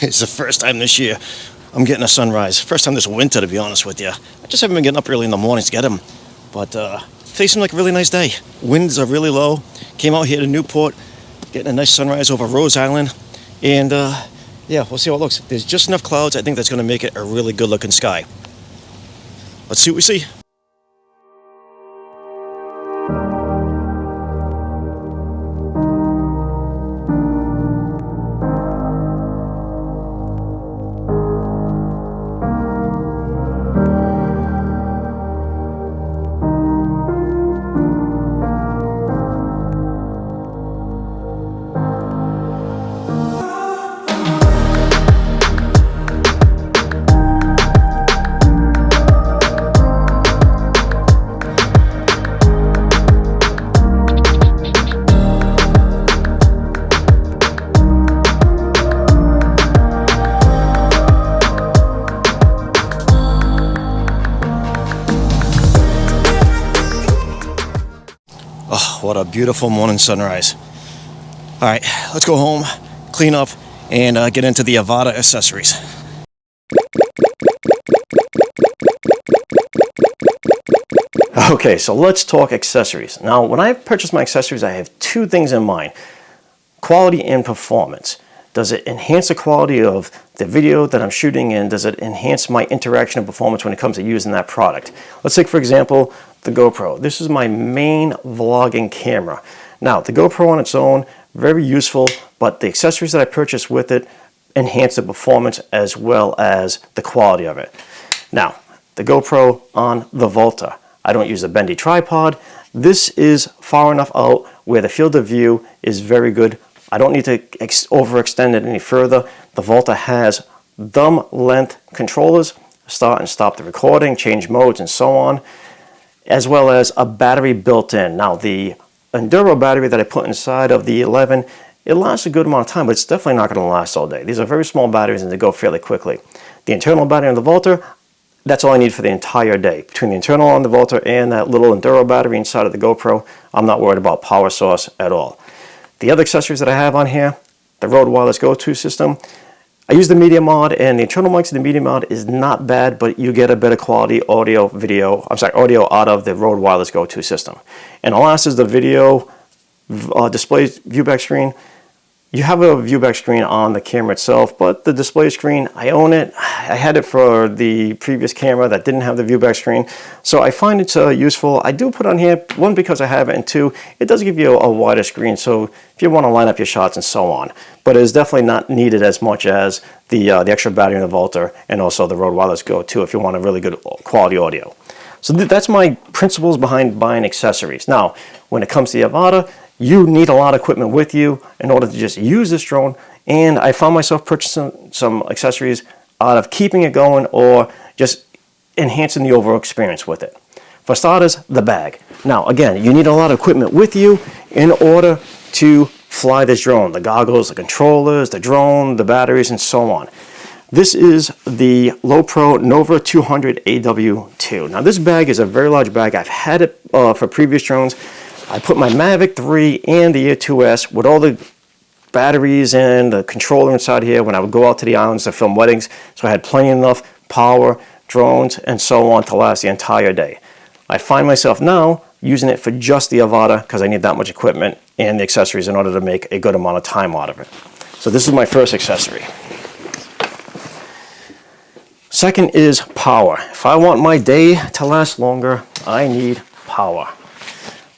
It's the first time this year I'm getting a sunrise. First time this winter, to be honest with you. I just haven't been getting up early in the mornings to get them. But today seemed like a really nice day. Winds are really low. Came out here to Newport, getting a nice sunrise over Rose Island. And yeah, we'll see how it looks. There's just enough clouds. I think that's going to make it a really good looking sky. Let's see what we see. Oh, what a beautiful morning sunrise. All right, let's go home, clean up, and get into the Avata accessories. Okay, so let's talk accessories. Now, when I purchase my accessories, I have two things in mind: quality and performance. Does it enhance the quality of the video that I'm shooting, and does it enhance my interaction and performance when it comes to using that product? Let's take, for example, the GoPro. This is my main vlogging camera. Now, the GoPro on its own, very useful, but the accessories that I purchased with it enhance the performance as well as the quality of it. Now, the GoPro on the Volta. I don't use a bendy tripod. This is far enough out where the field of view is very good. I don't need to overextend it any further. The Volta has thumb length controllers, start and stop the recording, change modes and so on, as well as a battery built in. Now, the Enduro battery that I put inside of the 11, it lasts a good amount of time, but it's definitely not going to last all day. These are very small batteries and they go fairly quickly. The internal battery on the Volta, that's all I need for the entire day. Between the internal on the Volta and that little Enduro battery inside of the GoPro, I'm not worried about power source at all. The other accessories that I have on here, the Rode Wireless Go 2 system. I use the media mod, and the internal mics of the media mod is not bad, but you get a better quality audio out of the Rode Wireless Go 2 system. And the last is the video display viewback screen. You have a viewback screen on the camera itself, but the display screen, I own it. I had it for the previous camera that didn't have the viewback screen, so I find it's useful. I do put on here, one, because I have it, and two, it does give you a wider screen, so if you want to line up your shots and so on. But it is definitely not needed as much as the extra battery in the Volta and also the Rode Wireless Go 2 if you want a really good quality audio. So that's my principles behind buying accessories. Now, when it comes to the Avata, you need a lot of equipment with you in order to just use this drone, and I found myself purchasing some accessories out of keeping it going or just enhancing the overall experience with it. For starters, the bag. Now, again, you need a lot of equipment with you in order to fly this drone. The goggles, the controllers, the drone, the batteries, and so on. This is the Lowepro Nova 200 AW2. Now, this bag is a very large bag. I've had it for previous drones. I put my Mavic 3 and the Air 2S with all the batteries and the controller inside here when I would go out to the islands to film weddings. So I had plenty enough power, drones, and so on to last the entire day. I find myself now using it for just the Avata because I need that much equipment and the accessories in order to make a good amount of time out of it. So this is my first accessory. Second is power. If I want my day to last longer, I need power.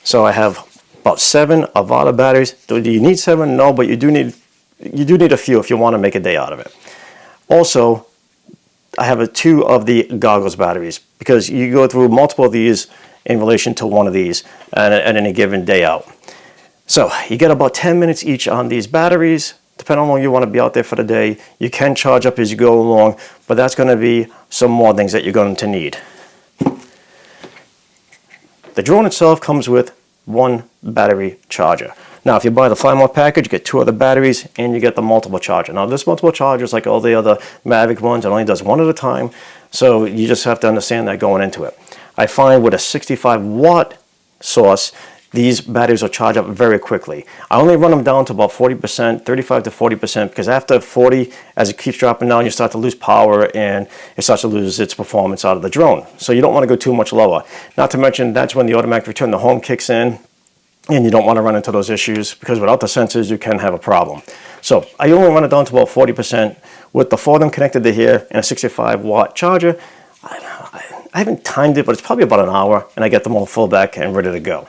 So I have about 7 Avata batteries. Do you need 7? No, but you do need a few if you want to make a day out of it. Also, I have 2 of the goggles batteries because you go through multiple of these in relation to one of these at any given day out. So you get about 10 minutes each on these batteries. Depending on how long you want to be out there for the day, you can charge up as you go along, but that's going to be some more things that you're going to need. The drone itself comes with 1 battery charger. Now, if you buy the Fly More package, you get 2 other batteries and you get the multiple charger. Now, this multiple charger is like all the other Mavic ones. It only does 1 at a time, so you just have to understand that going into it. I find with a 65 watt source, these batteries will charge up very quickly. I only run them down to about 40%, 35 to 40%, because after 40, as it keeps dropping down, you start to lose power and it starts to lose its performance out of the drone. So you don't want to go too much lower. Not to mention, that's when the automatic return to home kicks in, and you don't want to run into those issues, because without the sensors, you can have a problem. So I only run it down to about 40%. With the 4 of them connected to here and a 65 watt charger, I haven't timed it, but it's probably about an hour, and I get them all full back and ready to go.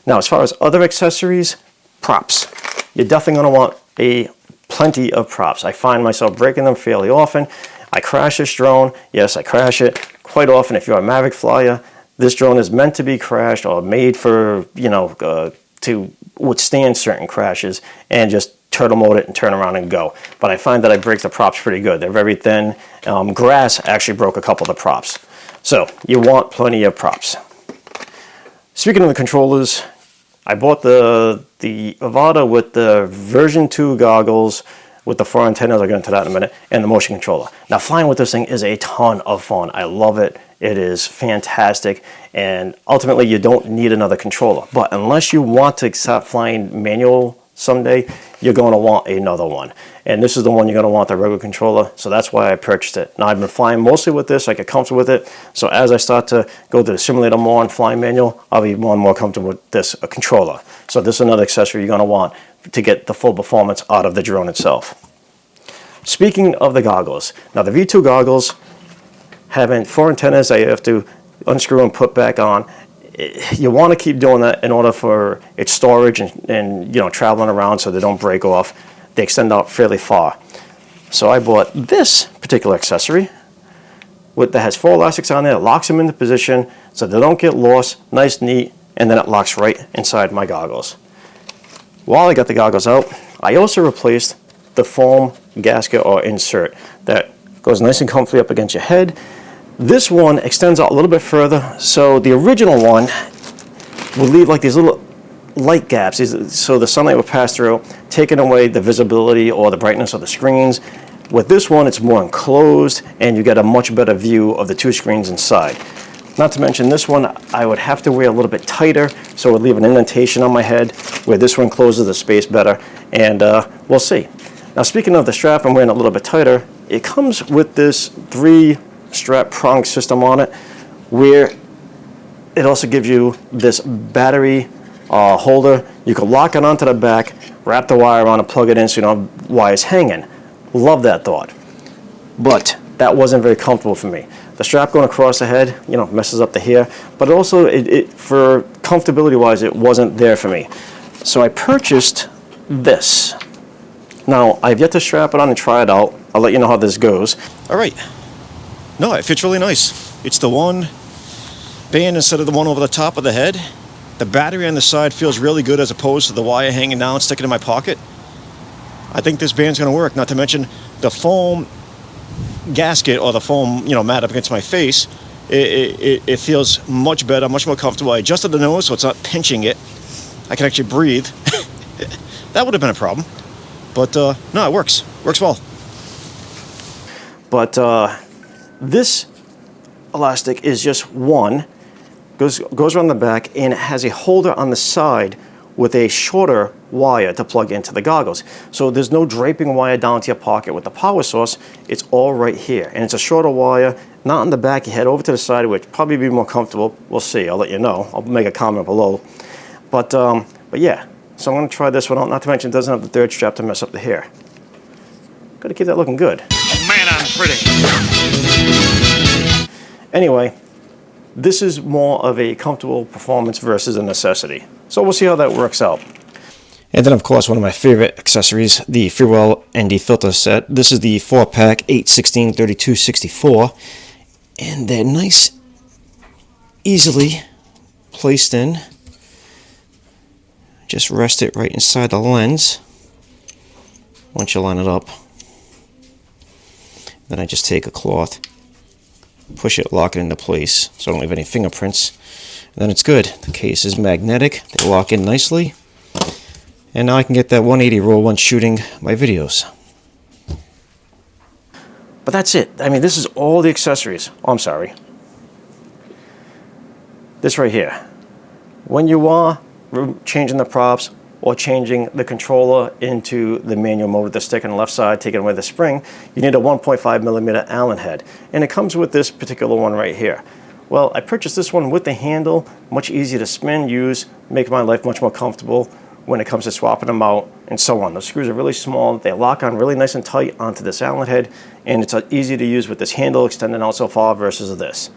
Now, as far as other accessories, props. You're definitely going to want plenty of props. I find myself breaking them fairly often. I crash this drone. Yes, I crash it quite often. If you're a Mavic flyer, this drone is meant to be crashed or made for, to withstand certain crashes, and just turtle mode it and turn around and go. But I find that I break the props pretty good. They're very thin. Grass actually broke a couple of the props. So you want plenty of props. Speaking of the controllers, I bought the Avata with the version 2 goggles with the 4 antennas. I'll get into that in a minute, and the motion controller. Now, flying with this thing is a ton of fun. I love it. It is fantastic, and ultimately you don't need another controller. But unless you want to start flying manual someday, you're going to want another one. And this is the one you're going to want, the regular controller. So that's why I purchased it. Now, I've been flying mostly with this. I get comfortable with it. So as I start to go to the simulator more and flying manual, I'll be more and more comfortable with this controller. So this is another accessory you're going to want to get the full performance out of the drone itself. Speaking of the goggles, now the V2 goggles having 4 antennas I have to unscrew and put back on. You want to keep doing that in order for its storage and traveling around so they don't break off. They extend out fairly far. So I bought this particular accessory that has 4 elastics on there. It locks them into position so they don't get lost, nice, neat, and then it locks right inside my goggles. While I got the goggles out, I also replaced the foam gasket or insert that goes nice and comfy up against your head. This one extends out a little bit further. So the original one would leave like these little light gaps, so the sunlight would pass through, taking away the visibility or the brightness of the screens. With this one, it's more enclosed, and you get a much better view of the 2 screens inside. Not to mention, this one I would have to wear a little bit tighter, so it would leave an indentation on my head, where this one closes the space better, and we'll see. Now, speaking of the strap, I'm wearing it a little bit tighter. It comes with this 3 strap prong system on it, where it also gives you this battery holder. You can lock it onto the back, wrap the wire around, and plug it in so you don't have wires hanging. Love that thought. But that wasn't very comfortable for me. The strap going across the head, messes up the hair, but also for comfortability wise, it wasn't there for me. So I purchased this. Now, I've yet to strap it on and try it out. I'll let you know how this goes. All right. No, it fits really nice. It's the one band instead of the one over the top of the head. The battery on the side feels really good as opposed to the wire hanging down, sticking in my pocket. I think this band's going to work. Not to mention the foam gasket or the foam, mat up against my face. It feels much better, much more comfortable. I adjusted the nose so it's not pinching it. I can actually breathe. That would have been a problem. But no, it works. Works well. But this elastic is just one. Goes around the back, and it has a holder on the side with a shorter wire to plug into the goggles. So there's no draping wire down to your pocket with the power source. It's all right here. And it's a shorter wire, not on the back. You head over to the side, which probably be more comfortable. We'll see. I'll let you know. I'll make a comment below. But yeah. So I'm going to try this one out. Not to mention it doesn't have the 3rd strap to mess up the hair. Got to keep that looking good. Man, I'm pretty. Anyway, this is more of a comfortable performance versus a necessity. So we'll see how that works out. And then, of course, one of my favorite accessories, the Freewell ND Filter set. This is the 4-pack, 8, 16, 32, 64. And they're nice, easily placed in. Just rest it right inside the lens once you line it up. Then I just take a cloth, push it, lock it into place so I don't leave any fingerprints. And then it's good. The case is magnetic. They lock in nicely. And now I can get that 180 roll when shooting my videos. But that's it. I mean, this is all the accessories. Oh, I'm sorry. this right here. When you are changing the props or changing the controller into the manual mode with the stick on the left side, taking away the spring, you need a 1.5 millimeter Allen head. And it comes with this particular one right here. Well, I purchased this one with the handle, much easier to spin, use, make my life much more comfortable when it comes to swapping them out and so on. The screws are really small, they lock on really nice and tight onto this Allen head, and it's easy to use with this handle extending out so far versus this.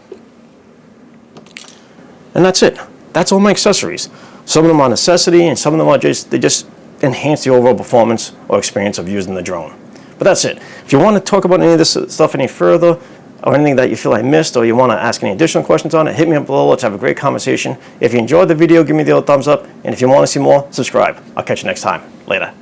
And that's it. That's all my accessories. Some of them are necessity, and some of them are they just enhance the overall performance or experience of using the drone. But that's it. If you want to talk about any of this stuff any further, or anything that you feel I missed, or you want to ask any additional questions on it, hit me up below. Let's have a great conversation. If you enjoyed the video, give me the old thumbs up. And if you want to see more, subscribe. I'll catch you next time. Later.